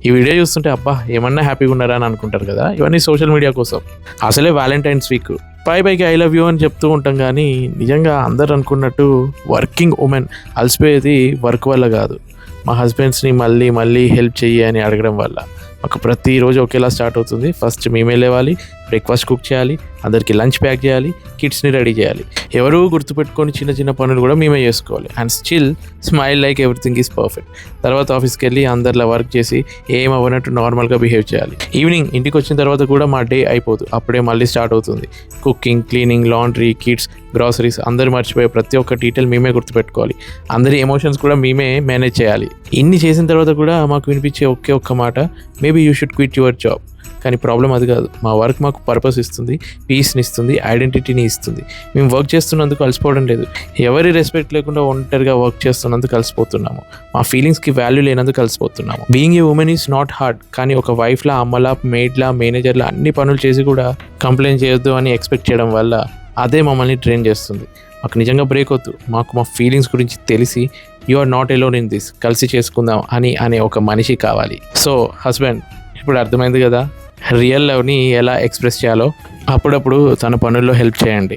ఈ వీడియో చూస్తుంటే అబ్బా ఏమన్నా హ్యాపీగా ఉన్నారా అని అనుకుంటారు కదా. ఇవన్నీ సోషల్ మీడియా కోసం. అసలే వ్యాలంటైన్స్ వీక్, పైకి ఐ లవ్ యూ అని చెప్తూ ఉంటాం, కానీ నిజంగా అందరు అనుకున్నట్టు వర్కింగ్ ఉమెన్ అలసిపోయేది వర్క్ వల్ల కాదు, మా హస్బెండ్స్ని మళ్ళీ మళ్ళీ హెల్ప్ చెయ్యి అని అడగడం వల్ల. మాకు ప్రతిరోజు ఒకేలా స్టార్ట్ అవుతుంది. ఫస్ట్ మేమే లేవాలి, బ్రేక్ఫాస్ట్ కుక్ చేయాలి, అందరికీ లంచ్ ప్యాక్ చేయాలి, కిడ్స్ని రెడీ చేయాలి. ఎవరు గుర్తుపెట్టుకొని చిన్న చిన్న పనులు కూడా మేమే చేసుకోవాలి. And still smile like everything is perfect. తర్వాత ఆఫీస్కి వెళ్ళి అందరిలా వర్క్ చేసి ఏం అవ్వనట్టు నార్మల్గా బిహేవ్ చేయాలి. ఈవినింగ్ ఇంటికి వచ్చిన తర్వాత కూడా మా డే అయిపోదు, అప్పుడే మళ్ళీ స్టార్ట్ అవుతుంది. Cooking, cleaning, laundry, kids, groceries, అందరూ మర్చిపోయే ప్రతి ఒక్క డీటెయిల్ మేమే గుర్తుపెట్టుకోవాలి. అందరి ఎమోషన్స్ కూడా మేమే మేనేజ్ చేయాలి. ఇన్ని చేసిన తర్వాత కూడా మాకు వినిపించే ఒకే ఒక్క మాట, maybe you should quit your job. కానీ ప్రాబ్లం అది కాదు. మా వర్క్ మాకు పర్పస్ ఇస్తుంది, పీస్ని ఇస్తుంది, ఐడెంటిటీని ఇస్తుంది. మేము వర్క్ చేస్తున్నందుకు అలసిపోవడం లేదు, ఎవరి రెస్పెక్ట్ లేకుండా ఒంటరిగా వర్క్ చేస్తున్నందుకు కలిసిపోతున్నాము. మా ఫీలింగ్స్కి వాల్యూ లేనందుకు కలిసిపోతున్నాము. Being a woman is not hard, కానీ ఒక వైఫ్లా, అమ్మలా, మేడ్లా, మేనేజర్లా అన్ని పనులు చేసి కూడా కంప్లైంట్ చేయొద్దు అని ఎక్స్పెక్ట్ చేయడం వల్ల అదే మమ్మల్ని ట్రైన్ చేస్తుంది. మాకు నిజంగా బ్రేక్ వద్దు, మాకు మా ఫీలింగ్స్ గురించి తెలిసి you are not alone in this, కలిసి చేసుకుందాం అనే ఒక మనిషి కావాలి. సో హస్బెండ్, ఇప్పుడు అర్థమైంది కదా రియల్ లవ్ని ఎలా ఎక్స్ప్రెస్ చేయాలో. అప్పుడప్పుడు తన పనుల్లో హెల్ప్ చేయండి.